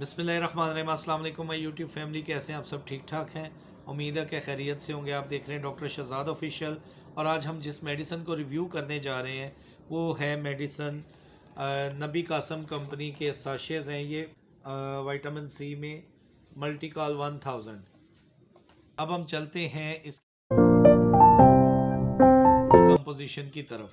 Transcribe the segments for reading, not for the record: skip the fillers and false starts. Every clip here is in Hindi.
बिस्मिल्लाहिर्रहमानिर्रहीम। अस्सलाम वालेकुम माय यूट्यूब फैमिली, कैसे हैं आप सब? ठीक ठाक हैं। उम्मीद है कि खैरियत से होंगे। आप देख रहे हैं डॉक्टर शहजाद ऑफिशियल। और आज हम जिस मेडिसिन को रिव्यू करने जा रहे हैं वो है मेडिसिन नबी कासम कंपनी के साशेज हैं ये, विटामिन सी में मल्टीकॉल 1000। अब हम चलते हैं इस कंपोजिशन की तरफ।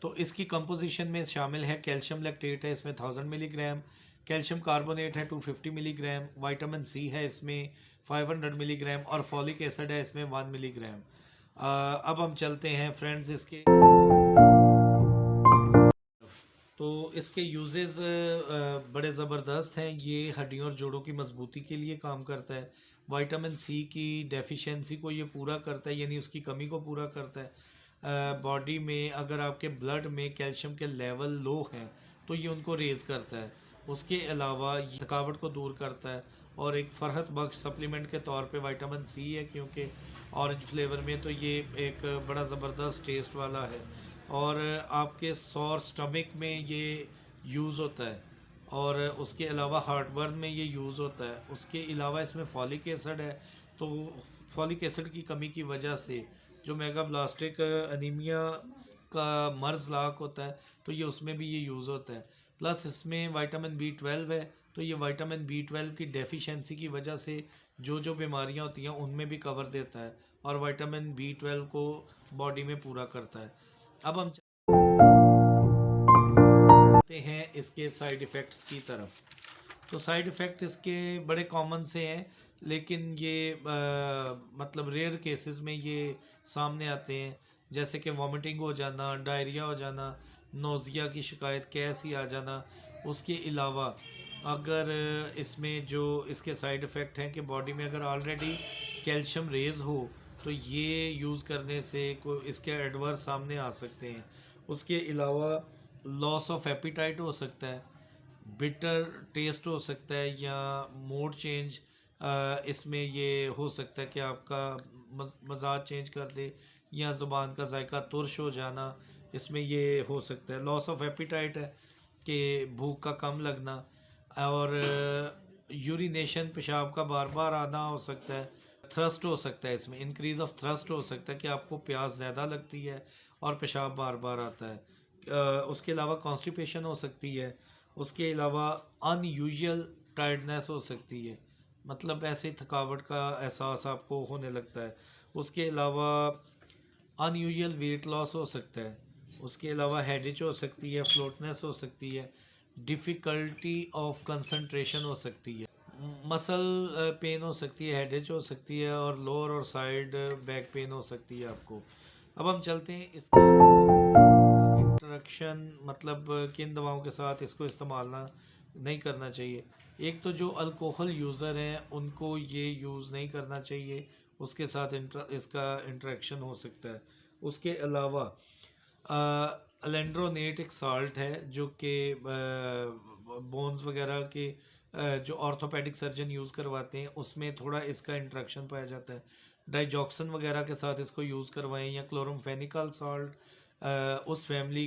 तो इसकी कंपोजिशन में शामिल है कैल्शियम लैक्टेट है इसमें 1000 मिलीग्राम, कैल्शियम कार्बोनेट है 250 मिलीग्राम, विटामिन सी है इसमें 500 मिलीग्राम और फॉलिक एसिड है इसमें 1 मिलीग्राम। अब हम चलते हैं फ्रेंड्स इसके। तो इसके यूजेस बड़े ज़बरदस्त हैं। ये हड्डियों और जोड़ों की मजबूती के लिए काम करता है। विटामिन सी की डेफिशिएंसी को ये पूरा करता है, यानी उसकी कमी को पूरा करता है। बॉडी में अगर आपके ब्लड में कैल्शियम के लेवल लो हैं तो ये उनको रेज़ करता है। उसके अलावा ये थकावट को दूर करता है और एक फ़रहत बख्श सप्लीमेंट के तौर पे विटामिन सी है, क्योंकि ऑरेंज फ्लेवर में तो ये एक बड़ा ज़बरदस्त टेस्ट वाला है। और आपके सॉर स्टमक में ये यूज़ होता है और उसके अलावा हार्टबर्न में ये यूज़ होता है। उसके अलावा इसमें फॉलिक एसिड है, तो फॉलिक एसिड की कमी की वजह से जो मेगाब्लास्टिक अनीमिया का मर्ज़ लाक होता है तो ये उसमें भी ये यूज़ होता है। प्लस इसमें विटामिन B12 है, तो ये विटामिन B12 की डेफिशिएंसी की वजह से जो जो बीमारियां होती हैं उनमें भी कवर देता है और विटामिन B12 को बॉडी में पूरा करता है। अब हम चलते हैं इसके साइड इफ़ेक्ट्स की तरफ। तो साइड इफ़ेक्ट इसके बड़े कॉमन से हैं, लेकिन ये मतलब रेयर केसेस में ये सामने आते हैं, जैसे कि वॉमिटिंग हो जाना, डायरिया हो जाना, नोज़िया की शिकायत, गैस ही आ जाना। उसके अलावा अगर इसमें जो इसके साइड इफ़ेक्ट हैं कि बॉडी में अगर ऑलरेडी कैल्शियम रेज़ हो तो ये यूज़ करने से इसके एडवर्स सामने आ सकते हैं। उसके अलावा लॉस ऑफ एपिटाइट हो सकता है, बिटर टेस्ट हो सकता है, या मूड चेंज इसमें ये हो सकता है कि आपका मजाज चेंज कर दे, या ज़ुबान का जायका तुर्श हो जाना, इसमें ये हो सकता है। लॉस ऑफ एपिटाइट है कि भूख का कम लगना, और यूरिनेशन पेशाब का बार बार आना हो सकता है। थ्रस्ट हो सकता है, इसमें इंक्रीज ऑफ थ्रस्ट हो सकता है कि आपको प्यास ज़्यादा लगती है और पेशाब बार बार आता है। उसके अलावा कॉन्स्टिपेशन हो सकती है। उसके अलावा अनयूजुअल टायर्डनेस हो सकती है, मतलब ऐसे थकावट का एहसास आपको होने लगता है। उसके अलावा अनयूजुअल वेट लॉस हो सकता है। उसके अलावा हेडेच हो सकती है, फ्लोटनेस हो सकती है, डिफ़िकल्टी ऑफ कंसंट्रेशन हो सकती है, मसल पेन हो सकती है, हेडेच हो सकती है, और लोअर और साइड बैक पेन हो सकती है आपको। अब हम चलते हैं इसकी इंटरेक्शन, मतलब किन दवाओं के साथ इसको इस्तेमाल ना नहीं करना चाहिए। एक तो जो अल्कोहल यूज़र हैं उनको ये यूज़ नहीं करना चाहिए, उसके साथ इसका इंटरेक्शन हो सकता है। उसके अलावा अलेंड्रोनेट एक साल्ट है जो कि बोन्स वगैरह के जो ऑर्थोपेडिक सर्जन यूज़ करवाते हैं उसमें थोड़ा इसका इंट्रैक्शन पाया जाता है। डाइजॉक्सन वगैरह के साथ इसको यूज़ करवाएं, या क्लोरमफेनिकल साल्ट उस फैमिली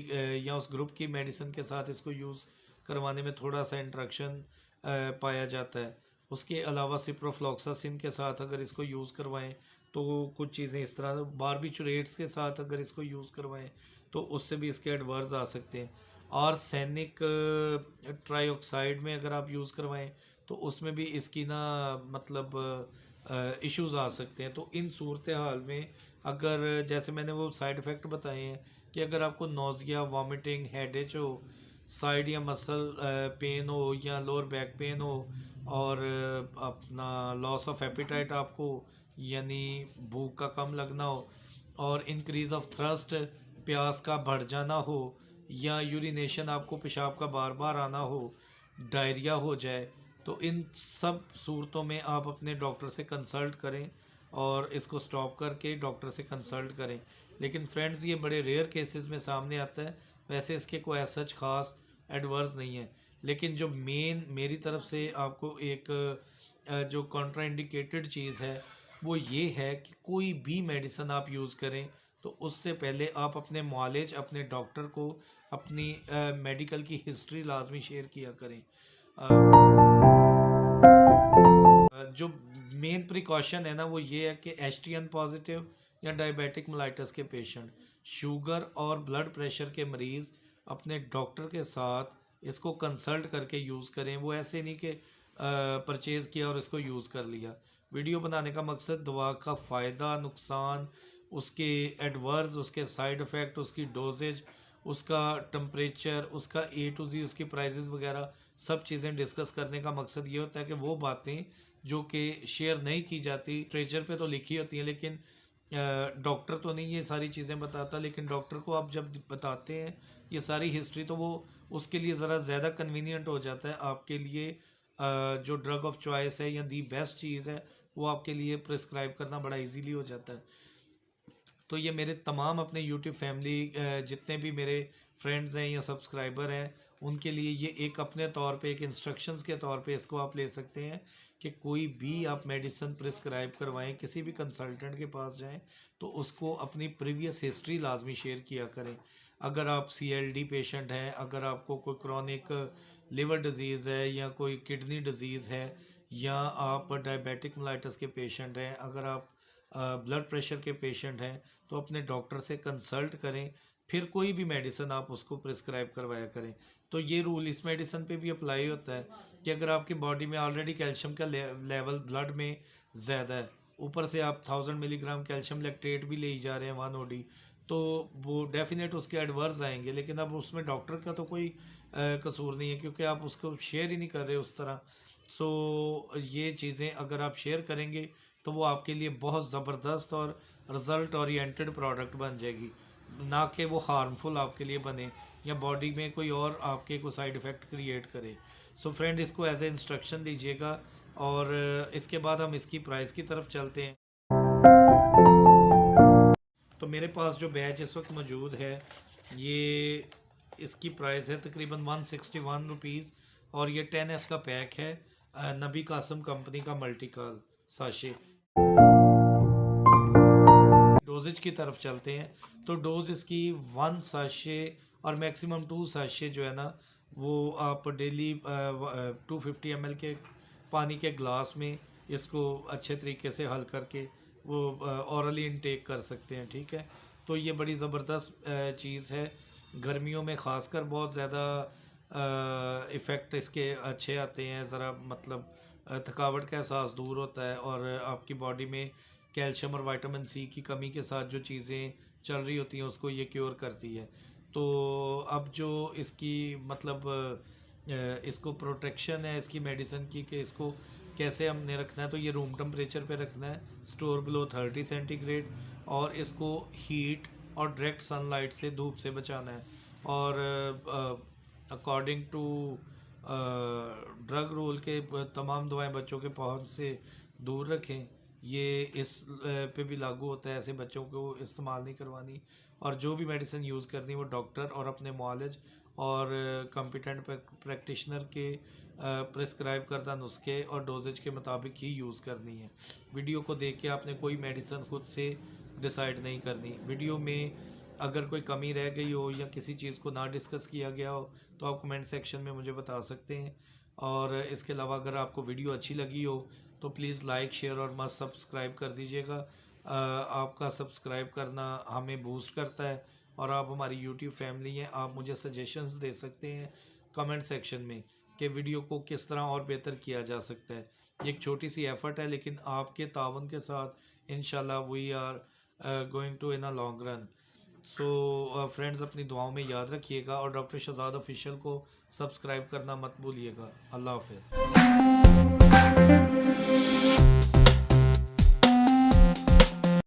या उस ग्रुप की मेडिसिन के साथ इसको यूज़ करवाने में थोड़ा सा इंट्रैक्शन पाया जाता है। उसके अलावा सिप्रोफ्लॉक्सासिन के साथ अगर इसको यूज़ करवाएं तो कुछ चीज़ें इस तरह, बारबिचुरेट्स के साथ अगर इसको यूज़ करवाएं तो उससे भी इसके एडवर्स आ सकते हैं। और सैनिक ट्राईऑक्साइड में अगर आप यूज़ करवाएं तो उसमें भी इसकी ना मतलब इश्यूज़ आ सकते हैं। तो इन सूरत हाल में अगर जैसे मैंने वो साइड इफ़ेक्ट बताए हैं कि अगर आपको नोज़िया, वॉमिटिंग, हेडेच हो, साइड या मसल पेन हो, या लोअर बैक पेन हो, और अपना लॉस ऑफ एपिटाइट आपको, यानी भूख का कम लगना हो, और इंक्रीज ऑफ थ्रस्ट, प्यास का बढ़ जाना हो, या यूरिनेशन आपको पेशाब का बार बार आना हो, डायरिया हो जाए, तो इन सब सूरतों में आप अपने डॉक्टर से कंसल्ट करें और इसको स्टॉप करके डॉक्टर से कंसल्ट करें। लेकिन फ्रेंड्स ये बड़े रेयर केसेस में सामने आता है, वैसे इसके कोई ऐसा सच खास एडवर्स नहीं है। लेकिन जो मेन मेरी तरफ से आपको एक जो कॉन्ट्राइंडिकेटेड चीज़ है वो ये है कि कोई भी मेडिसिन आप यूज़ करें तो उससे पहले आप अपने मुआलिज, अपने डॉक्टर को अपनी मेडिकल की हिस्ट्री लाजमी शेयर किया करें। जो मेन प्रिकॉशन है ना वो ये है कि एचटीएन पॉजिटिव या डायबिटिक मेलाइटस के पेशेंट, शुगर और ब्लड प्रेशर के मरीज़ अपने डॉक्टर के साथ इसको कंसल्ट करके यूज़ करें। वो ऐसे नहीं कि परचेज़ किया और इसको यूज़ कर लिया। वीडियो बनाने का मकसद दवा का फ़ायदा, नुकसान, उसके एडवर्स, उसके साइड इफ़ेक्ट, उसकी डोजेज, उसका टेम्परेचर, उसका ए टू जी, उसकी प्राइजेज़ वगैरह सब चीज़ें डिस्कस करने का मकसद ये होता है कि वो बातें जो कि शेयर नहीं की जाती, लिटरेचर पे तो लिखी होती हैं, लेकिन डॉक्टर तो नहीं ये सारी चीज़ें बताता, लेकिन डॉक्टर को आप जब बताते हैं ये सारी हिस्ट्री तो वो उसके लिए ज़रा ज़्यादा कन्वीनियंट हो जाता है आपके लिए। जो ड्रग ऑफ चॉइस है या दी बेस्ट चीज़ है वो आपके लिए प्रिस्क्राइब करना बड़ा इजीली हो जाता है। तो ये मेरे तमाम अपने यूट्यूब फैमिली जितने भी मेरे फ्रेंड्स हैं या सब्सक्राइबर हैं उनके लिए ये एक अपने तौर पे एक इंस्ट्रक्शंस के तौर पे इसको आप ले सकते हैं कि कोई भी आप मेडिसिन प्रिस्क्राइब करवाएं, किसी भी कंसल्टेंट के पास जाएं तो उसको अपनी प्रीवियस हिस्ट्री लाजमी शेयर किया करें। अगर आप सीएलडी पेशेंट हैं, अगर आपको कोई क्रॉनिक लिवर डिजीज़ है या कोई किडनी डिजीज़ है, या आप डायबिटिक मेलाइटस के पेशेंट हैं, अगर आप ब्लड प्रेशर के पेशेंट हैं, तो अपने डॉक्टर से कंसल्ट करें, फिर कोई भी मेडिसिन आप उसको प्रिस्क्राइब करवाया करें। तो ये रूल इस मेडिसिन पे भी अप्लाई होता है कि अगर आपकी बॉडी में ऑलरेडी कैल्शियम का लेवल ब्लड में ज़्यादा है, ऊपर से आप 1000 मिलीग्राम कैल्शियम लैक्टेट भी ले जा रहे हैं 1 OD, तो वो डेफिनेट उसके एडवर्स आएंगे, लेकिन अब उसमें डॉक्टर का तो कोई कसूर नहीं है क्योंकि आप उसको शेयर ही नहीं कर रहे उस तरह। सो ये चीज़ें अगर आप शेयर करेंगे तो वो आपके लिए बहुत ज़बरदस्त और रिज़ल्ट ओरिएंटेड प्रोडक्ट बन जाएगी, ना कि वो हार्मफुल आपके लिए बने या बॉडी में कोई और आपके को साइड इफ़ेक्ट क्रिएट करे। सो फ्रेंड, इसको एज ए इंस्ट्रक्शन दीजिएगा और इसके बाद हम इसकी प्राइस की तरफ चलते हैं। तो मेरे पास जो बैच इस वक्त मौजूद है ये इसकी प्राइस है तकरीबन 161 रुपीज़ और ये 10S का पैक है, नबी कासम कंपनी का मल्टीकाल साशे। डोजेज की तरफ चलते हैं तो डोज इसकी 1 साशे और मैक्सिमम 2 साशे जो है ना वो आप डेली 250 ml के पानी के ग्लास में इसको अच्छे तरीके से हल करके वो औरली इनटेक कर सकते हैं। ठीक है, तो ये बड़ी ज़बरदस्त चीज़ है, गर्मियों में ख़ासकर बहुत ज़्यादा इफ़ेक्ट इसके अच्छे आते हैं, ज़रा मतलब थकावट का एहसास दूर होता है और आपकी बॉडी में कैल्शियम और विटामिन सी की कमी के साथ जो चीज़ें चल रही होती हैं उसको ये क्योर करती है। तो अब जो इसकी मतलब इसको प्रोटेक्शन है इसकी मेडिसिन की कि इसको कैसे हमने रखना है, तो ये रूम टेम्परेचर पे रखना है, स्टोर बिलो 30 सेंटीग्रेड, और इसको हीट और डायरेक्ट सनलाइट से धूप से बचाना है। और अकॉर्डिंग टू ड्रग रूल के तमाम दवाएं बच्चों के पहुंच से दूर रखें, ये इस पे भी लागू होता है, ऐसे बच्चों को इस्तेमाल नहीं करवानी। और जो भी मेडिसिन यूज़ करनी वो डॉक्टर और अपने मुआलिज और कॉम्पिटेंट प्रैक्टिशनर के प्रिस्क्राइब करदा नुस्खे और डोजेज के मुताबिक ही यूज़ करनी है। वीडियो को देख के आपने कोई मेडिसिन खुद से डिसाइड नहीं करनी। वीडियो में अगर कोई कमी रह गई हो या किसी चीज़ को ना डिस्कस किया गया हो तो आप कमेंट सेक्शन में मुझे बता सकते हैं। और इसके अलावा अगर आपको वीडियो अच्छी लगी हो तो प्लीज़ लाइक, शेयर और मस्ट सब्सक्राइब कर दीजिएगा। आपका सब्सक्राइब करना हमें बूस्ट करता है और आप हमारी यूट्यूब फैमिली हैं। आप मुझे सजेशंस दे सकते हैं कमेंट सेक्शन में कि वीडियो को किस तरह और बेहतर किया जा सकता है। ये एक छोटी सी एफ़र्ट है, लेकिन आपके तावन के साथ इंशाल्लाह we are going to in a long run. So friends, अपनी दुआओं में याद रखिएगा और डॉक्टर शहजाद ऑफिशियल को सब्सक्राइब करना मत भूलिएगा। अल्लाह हाफ़िज़।